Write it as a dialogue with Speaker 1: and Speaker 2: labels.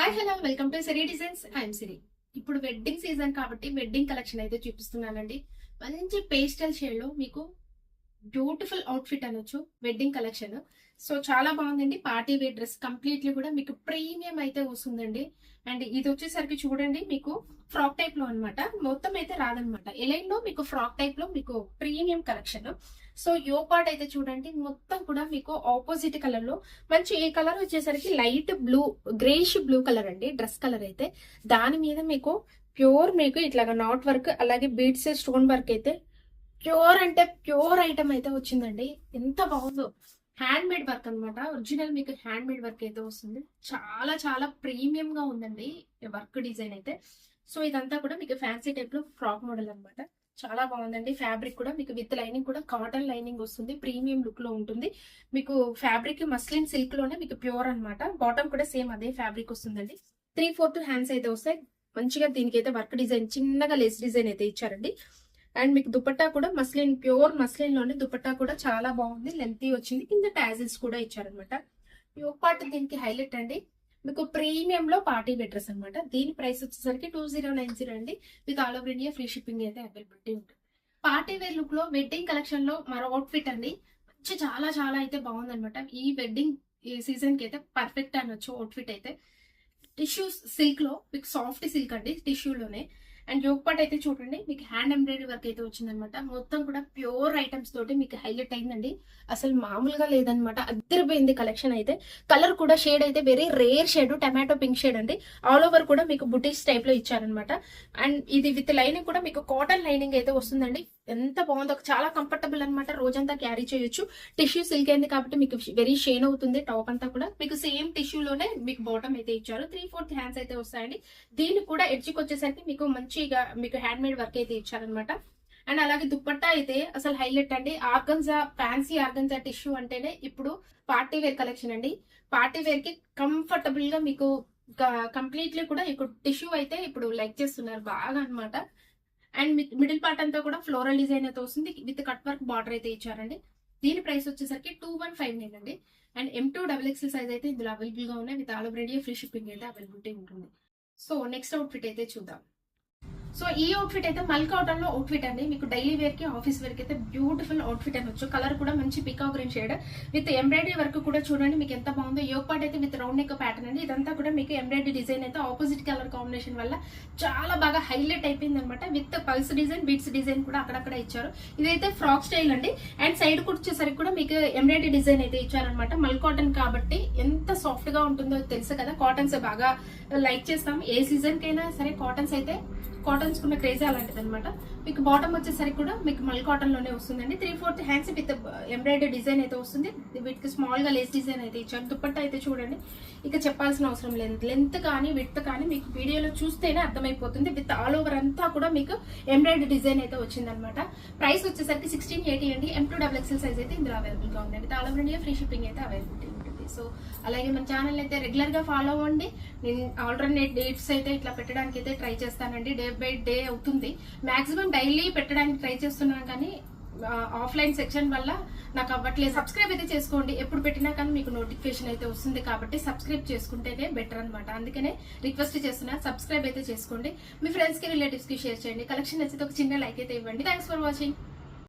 Speaker 1: Hi hello welcome to Siri designs. I'm Siri. ఇప్పుడు wedding season కాబట్టి wedding collection అయితే చూపిస్తున్నానండి. మంచి పేస్టల్ షేడ్ లో మీకు బ్యూటిఫుల్ అవుట్ఫిట్ అనొచ్చు వెడ్డింగ్ కలెక్షన్. సో చాలా బాగుందండి. పార్టీ వేర్ డ్రెస్ కంప్లీట్లీ కూడా మీకు ప్రీమియం అయితే వస్తుందండి. అండ్ ఇది వచ్చేసరికి చూడండి మీకు ఫ్రాక్ టైప్ లో అనమాట, మొత్తం అయితే రాదనమాట. ఎలైన్ లో మీకు ఫ్రాక్ టైప్ లో మీకు ప్రీమియం కలెక్షన్. సో యో పార్ట్ అయితే చూడండి మొత్తం కూడా మీకు ఆపోజిట్ కలర్ లో మంచి ఈ కలర్ వచ్చేసరికి light blue greyish blue colour అండి డ్రెస్ కలర్ అయితే. దాని మీద మీకు ప్యూర్ మీకు ఇట్లాగా నాట్ వర్క్ అలాగే బీడ్స్ స్టోన్ వర్క్ అయితే ప్యూర్ అంటే ప్యూర్ ఐటమ్ అయితే వచ్చిందండి. ఎంత బాగుందో, హ్యాండ్ మేడ్ వర్క్ అనమాట. ఒరిజినల్ మీకు హ్యాండ్ మేడ్ వర్క్ అయితే వస్తుంది. చాలా చాలా ప్రీమియం గా ఉందండి వర్క్ డిజైన్ అయితే. సో ఇదంతా కూడా మీకు ఫ్యాన్సీ టైప్ లో ఫ్రాక్ మోడల్ అనమాట. చాలా బాగుందండి. ఫ్యాబ్రిక్ కూడా మీకు విత్ లైనింగ్ కూడా కాటన్ లైనింగ్ వస్తుంది. ప్రీమియం లుక్ లో ఉంటుంది. మీకు ఫ్యాబ్రిక్ మస్లిన్ సిల్క్ లోనే మీకు ప్యూర్ అనమాట. బాటమ్ కూడా సేమ్ అదే ఫ్యాబ్రిక్ వస్తుందండి. 3/4 హ్యాండ్స్ అయితే వస్తాయి. మంచిగా దీనికి అయితే వర్క్ డిజైన్ చిన్నగా లేస్ డిజైన్ అయితే ఇచ్చారండి. అండ్ మీకు దుపట్టా కూడా మస్లిన్ ప్యూర్ మస్లిన్ లోనే దుపట్టా కూడా చాలా బాగుంది. లెంతీ వచ్చింది. కింద టాజిల్స్ కూడా ఇచ్చారనమాట. యోక్ పార్ట్ దీనికి హైలైట్ అండి. మీకు ప్రీమియం లో పార్టీ వేర్ డ్రెస్ అనమాట. దీని ప్రైస్ వచ్చేసరికి 2090 అండి. With all over India free shipping అయితే అవైలబిలిటీ ఉంటుంది. పార్టీ వేర్ లుక్ లో వెడ్డింగ్ కలెక్షన్ లో మరో అవుట్ఫిట్ అండి. మంచి చాలా చాలా అయితే బాగుందనమాట. ఈ వెడ్డింగ్ సీజన్ కి అయితే పర్ఫెక్ట్ అనొచ్చు అవుట్ఫిట్ అయితే. టిష్యూ సిల్క్ లో మీకు సాఫ్ట్ సిల్క్ అండి టిష్యూలోనే. అండ్ యోక్ పార్ట్ అయితే చూడండి మీకు హ్యాండ్ ఎంబ్రాయిడరీ వర్క్ అయితే వచ్చిందనమాట. మొత్తం కూడా ప్యూర్ ఐటమ్స్ తోటి మీకు హైలైట్ అయిందండి. అసలు మామూలుగా లేదనమాట. అద్దరిపోయింది కలెక్షన్ అయితే. కలర్ కూడా షేడ్ అయితే very rare shade tomato pink shade అండి. ఆల్ ఓవర్ కూడా మీకు బుటీస్ టైప్ లో ఇచ్చారనమాట. అండ్ ఇది విత్ లైనింగ్ కూడా మీకు కాటన్ లైనింగ్ అయితే వస్తుందండి. ఎంత బాగుందో, చాలా కంఫర్టబుల్ అనమాట. రోజంతా క్యారీ చేయొచ్చు. టిష్యూ సిల్క్ అయింది కాబట్టి మీకు వెరీ షేన్ అవుతుంది. టాప్ అంతా కూడా మీకు సేమ్ టిష్యూలోనే మీకు బాటమ్ అయితే ఇచ్చారు. 3/4 హ్యాండ్స్ అయితే వస్తాయండి. దీన్ని కూడా ఎడ్జ్కి వచ్చేసరికి మీకు మంచిగా మీకు హ్యాండ్ మేడ్ వర్క్ అయితే ఇచ్చారనమాట. అండ్ అలాగే దుప్పట్టా అయితే అసలు హైలైట్ అండి. ఆర్గన్జా ఫ్యాన్సీ ఆర్గన్జా టిష్యూ అంటేనే ఇప్పుడు పార్టీ వేర్ కలెక్షన్ అండి. పార్టీ వేర్ కి కంఫర్టబుల్ గా మీకు కంప్లీట్లీ కూడా ఇప్పుడు టిష్యూ అయితే ఇప్పుడు లైక్ చేస్తున్నారు బాగా అనమాట. అండ్ మిడిల్ పార్ట్ అంతా కూడా ఫ్లోరల్ డిజైన్ అయితే వస్తుంది. విత్ కట్ వర్క్ బార్డర్ అయితే ఇచ్చారండి. దీని ప్రైస్ వచ్చేసరికి 2159 అండి. అండ్ M2XXL సైజ్ అయితే ఇందులో అవైలబుల్ గా ఉన్నాయి. With all over India free shipping అయితే అవైలబిలిటీ ఉంటుంది. సో నెక్స్ట్ అవుట్ఫిట్ అయితే చూద్దాం. సో ఈ అవుట్ఫిట్ అయితే మల్ కాటన్ లో అవుట్ఫిట్ అండి. మీకు డైలీ వేర్ కి ఆఫీస్ వేర్ కి అయితే బ్యూటిఫుల్ అవుట్ఫిట్ అనొచ్చు. కలర్ కూడా మంచి పికా green shade with embroidery work కూడా చూడండి మీకు ఎంత బాగుందో. యోక్ పార్ట్ అయితే విత్ రౌండ్ నెక్ ప్యాటర్న్ అండి. ఇదంతా కూడా మీకు ఎంబ్రాయిడరీ డిజైన్ అయితే ఆపోజిట్ కలర్ కాంబినేషన్ వల్ల చాలా బాగా హైలైట్ అయిపోయింది అనమాట. With pulse design beads design కూడా అక్కడక్కడ ఇచ్చారు. ఇదైతే ఫ్రాక్ స్టైల్ అండి. అండ్ సైడ్ వచ్చేసరికి కూడా మీకు ఎంబ్రాయిడరీ డిజైన్ అయితే ఇచ్చారనమాట. మల్ కాటన్ కాబట్టి ఎంత సాఫ్ట్ గా ఉంటుందో తెలుసు కదా. కాటన్స్ బాగా లైక్ చేస్తాం. ఏ సీజన్ కైనా సరే కాటన్స్ అయితే కాటన్స్ కున్న క్రేజ్ అలాంటిది అనమాట. మీకు బాటమ్ వచ్చేసరికి కూడా మీకు మల్ కాటన్ లోనే వస్తుందండి. 3/4 హ్యాండ్స్ విత్ ఎంబ్రాయిడరీ డిజైన్ అయితే వస్తుంది. వీటికి స్మాల్ గా లేస్ డిజైన్ అయితే ఇచ్చారు. దుపట్టా అయితే చూడండి ఇక చెప్పాల్సిన అవసరం లేదు. లెంత్ కానీ విడ్త్ కానీ మీకు వీడియోలో చూస్తేనే అర్థమైపోతుంది. విత్ ఆల్ ఓవర్ అంతా కూడా మీకు ఎంబ్రాయిడరీ డిజైన్ అయితే వచ్చింది అనమాట. ప్రైస్ వచ్చేసరికి 1680 అండి. M2XXL సైజ్ అయితే ఇందులో అవైలబుల్ గా ఉందండి. All over India free shipping అయితే అవైలబిలిటీ ఉంటుంది. సో అలాగే మన ఛానల్ అయితే రెగ్యులర్ గా ఫాలో అవ్వండి. నేను ఆల్టర్నేట్ డేట్స్ అయితే ఇట్లా పెట్టడానికి అయితే ట్రై చేస్తానండి. డే బై డే అవుతుంది. మాక్సిమం డైలీ పెట్టడానికి ట్రై చేస్తున్నాను కానీ ఆఫ్లైన్ సెక్షన్ వల్ల నాకు అవ్వట్లేదు. సబ్స్క్రైబ్ అయితే చేసుకోండి. ఎప్పుడు పెట్టినా కానీ మీకు నోటిఫికేషన్ అయితే వస్తుంది కాబట్టి సబ్స్క్రైబ్ చేసుకుంటేనే బెటర్ అనమాట. అందుకనే రిక్వెస్ట్ చేస్తున్నా, సబ్స్క్రైబ్ అయితే చేసుకోండి. మీ ఫ్రెండ్స్ కి రిలేటివ్స్ కి షేర్ చేయండి. కలెక్షన్ నచ్చితే ఒక చిన్న లైక్ అయితే ఇవ్వండి. Thanks for watching.